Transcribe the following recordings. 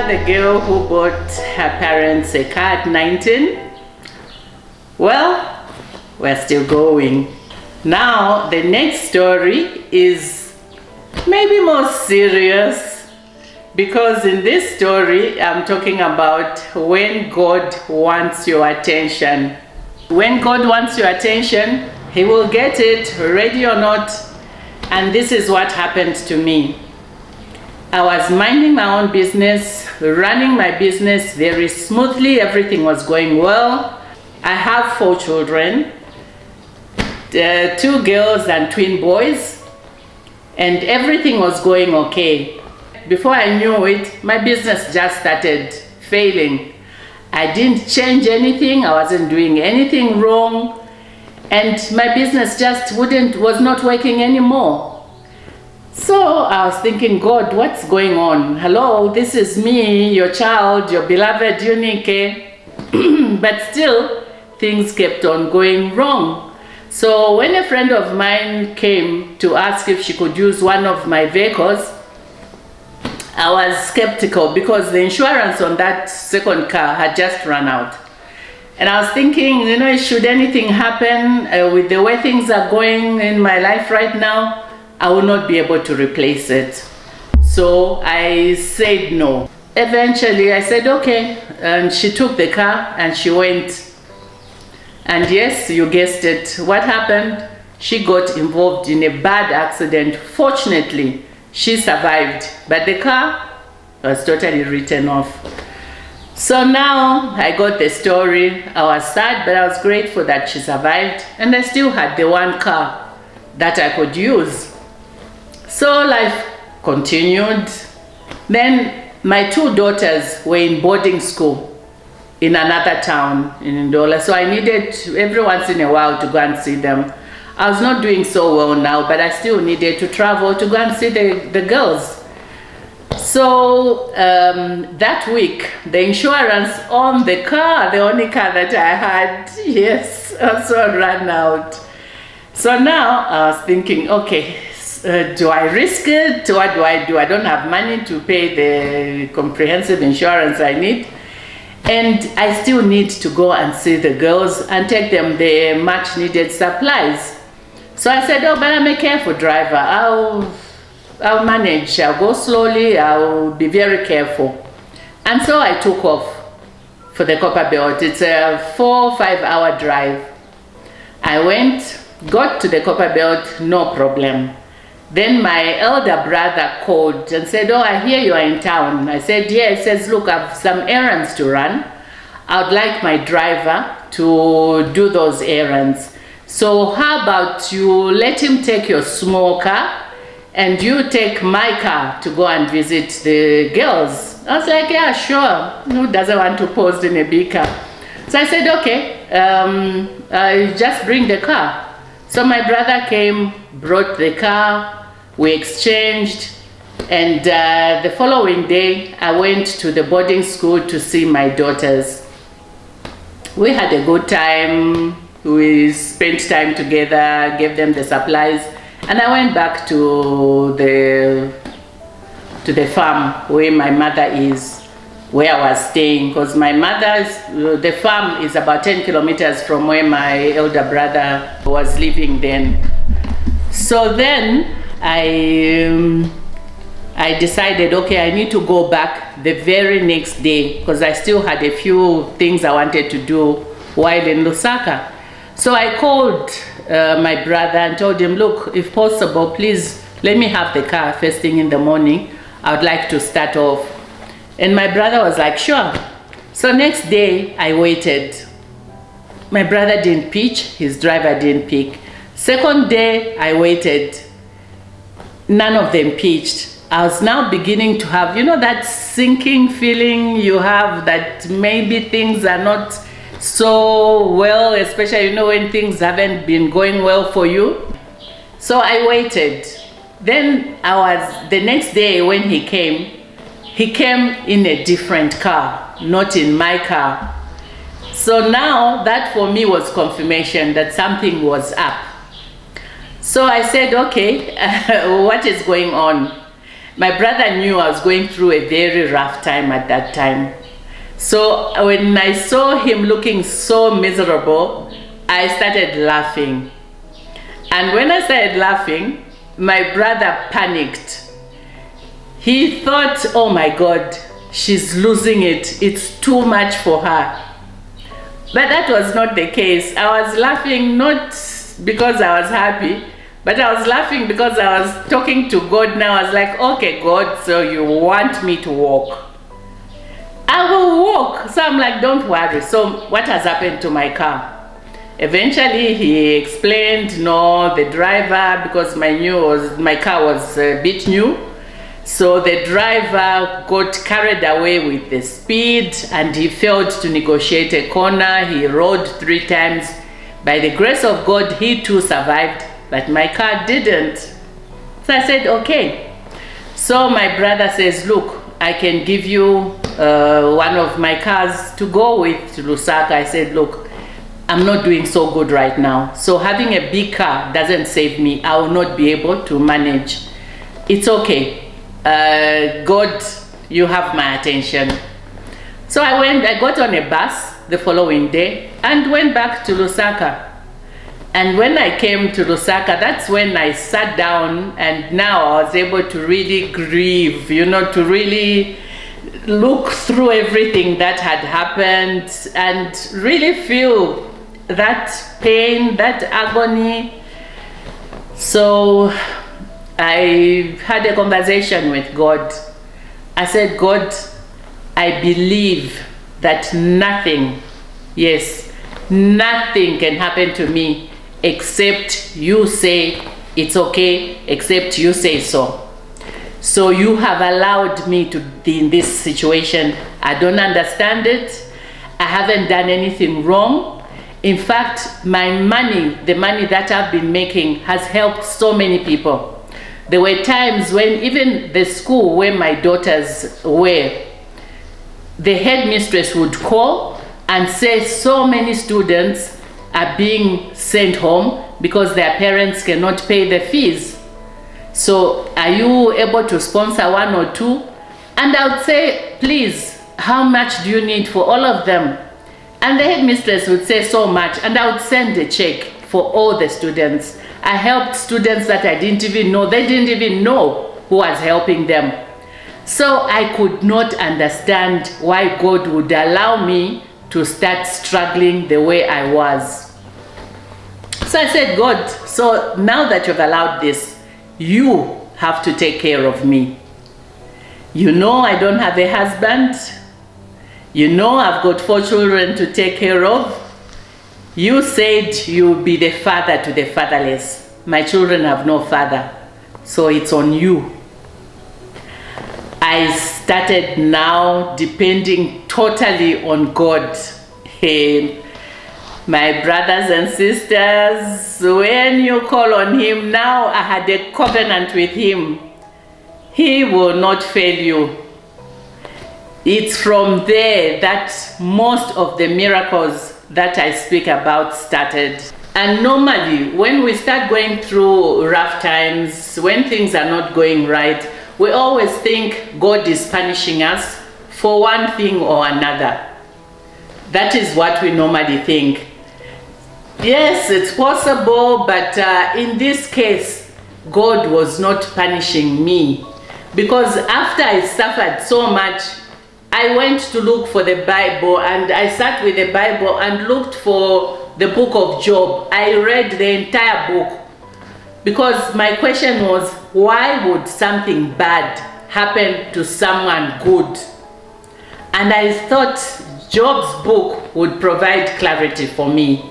the girl who bought her parents a car at 19? Well, we're still going. Now, the next story is maybe more serious, because in this story, I'm talking about when God wants your attention. When God wants your attention, He will get it, ready or not. And this is what happened to me. I was minding my own business, running my business very smoothly. Everything was going well. I have 4 children, 2 girls and twin boys, and everything was going okay. Before I knew it, my business just started failing. I didn't change anything. I wasn't doing anything wrong. And my business just was not working anymore. So I was thinking, God, what's going on? Hello, this is me, your child, your beloved Unique. But still, things kept on going wrong. So when a friend of mine came to ask if she could use one of my vehicles, I was skeptical because the insurance on that second car had just run out. And I was thinking, should anything happen with the way things are going in my life right now, I will not be able to replace it. So I said no. Eventually I said okay, and she took the car and she went. And yes, you guessed it. What happened? She got involved in a bad accident. Fortunately, she survived, but the car was totally written off. So now I got the story. I was sad, but I was grateful that she survived, and I still had the one car that I could use. So life continued. Then my 2 daughters were in boarding school in another town in Ndola, so I needed every once in a while to go and see them. I was not doing so well now, but I still needed to travel to go and see the girls. So that week, the insurance on the car, the only car that I had, yes, also ran out. So now I was thinking, okay, do I risk it? What do? I don't have money to pay the comprehensive insurance I need. And I still need to go and see the girls and take them the much needed supplies. So I said, oh, but I'm a careful driver. I'll manage. I'll go slowly. I'll be very careful. And so I took off for the Copperbelt. It's a 4 or 5 hour drive. I went, got to the Copperbelt, no problem. Then my elder brother called and said, oh, I hear you are in town. I said, yeah. He says, look, I have some errands to run. I would like my driver to do those errands. So how about you let him take your small car and you take my car to go and visit the girls? I was like, yeah, sure. Who doesn't want to post in a big car? So I said, okay, just bring the car. So my brother came, brought the car, we exchanged, and the following day I went to the boarding school to see my daughters. We had a good time. We spent time together, gave them the supplies, and I went back to the farm where my mother is, where I was staying, because the farm is about 10 kilometers from where my elder brother was living then. So then I decided, okay, I need to go back the very next day because I still had a few things I wanted to do while in Lusaka. So I called my brother and told him, look, if possible, please let me have the car first thing in the morning. I would like to start off. And my brother was like, sure. So next day I waited. My brother didn't pitch, his driver didn't pick. Second day I waited. None of them pitched. I was now beginning to have, that sinking feeling you have that maybe things are not so well, especially, when things haven't been going well for you. So I waited. Then the next day when he came in a different car, not in my car. So now that for me was confirmation that something was up. So I said, okay, what is going on? My brother knew I was going through a very rough time at that time. So when I saw him looking so miserable, I started laughing. And when I started laughing, my brother panicked. He thought, oh my God, she's losing it. It's too much for her. But that was not the case. I was laughing not because I was happy, but I was laughing because I was talking to God now. I was like, okay, God, so you want me to walk? I will walk. So I'm like, don't worry. So what has happened to my car? Eventually he explained, no, the driver, because my car was a bit new, so the driver got carried away with the speed and he failed to negotiate a corner. He rode 3 times. By the grace of God, he too survived, but my car didn't. So I said, okay. So my brother says, look, I can give you one of my cars to go with to Lusaka. I said, look, I'm not doing so good right now. So having a big car doesn't save me. I will not be able to manage. It's okay. God, you have my attention. So I got on a bus the following day and went back to Lusaka. And when I came to Lusaka, that's when I sat down, and now I was able to really grieve, to really look through everything that had happened and really feel that pain, that agony. So I had a conversation with God. I said, God, I believe that nothing, yes, nothing can happen to me except you say it's okay, except you say so. So you have allowed me to be in this situation. I don't understand it. I haven't done anything wrong. In fact, my money, the money that I've been making, has helped so many people. There were times when even the school where my daughters were, the headmistress would call and say so many students are being sent home because their parents cannot pay the fees. So are you able to sponsor 1 or 2? And I would say, please, how much do you need for all of them? And the headmistress would say so much, and I would send a check for all the students. I helped students that I didn't even know. They didn't even know who was helping them. So I could not understand why God would allow me to start struggling the way I was. So I said, God, so now that you've allowed this, you have to take care of me. You know I don't have a husband. You know I've got 4 children to take care of. You said you'll be the father to the fatherless. My children have no father, so it's on you. I started now depending totally on God. Hey, my brothers and sisters, when you call on him, now I had a covenant with him. He will not fail you. It's from there that most of the miracles that I speak about started. And normally, when we start going through rough times, when things are not going right, we always think God is punishing us for one thing or another. That is what we normally think. Yes, it's possible, but in this case, God was not punishing me. Because after I suffered so much, I went to look for the Bible, and I sat with the Bible and looked for the book of Job. I read the entire book because my question was, why would something bad happen to someone good? And I thought Job's book would provide clarity for me.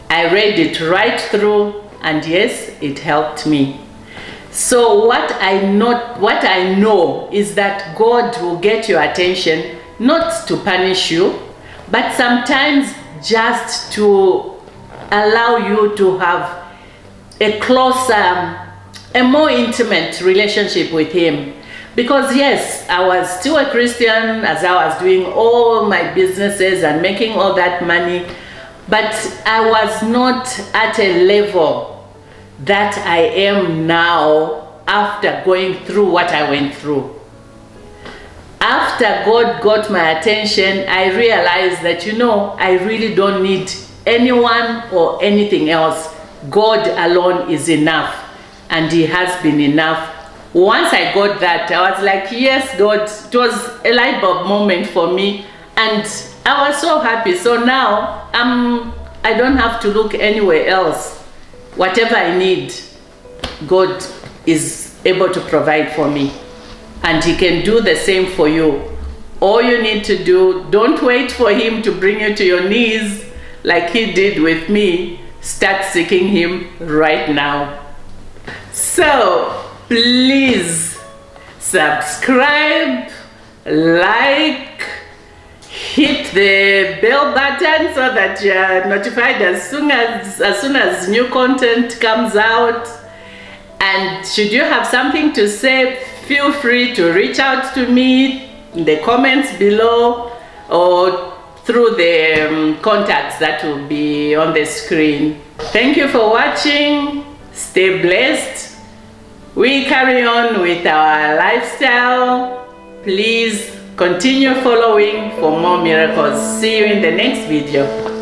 I read it right through, and yes, it helped me. So what I know is that God will get your attention, not to punish you, but sometimes just to allow you to have a closer, a more intimate relationship with him. Because yes, I was still a Christian as I was doing all my businesses and making all that money, but I was not at a level that I am now after going through what I went through. After God got my attention, I realized that, I really don't need anyone or anything else. God alone is enough, and He has been enough. Once I got that, I was like, yes, God. It was a light bulb moment for me, and I was so happy. So now I don't have to look anywhere else. Whatever I need, God is able to provide for me, and He can do the same for you. All you need to do, don't wait for Him to bring you to your knees like He did with me. Start seeking Him right now. So please subscribe, like, hit the bell button so that you're notified as soon as new content comes out. And should you have something to say, feel free to reach out to me in the comments below or through the contacts that will be on the screen. Thank you for watching. Stay blessed. We carry on with our lifestyle. Please continue following for more miracles. See you in the next video.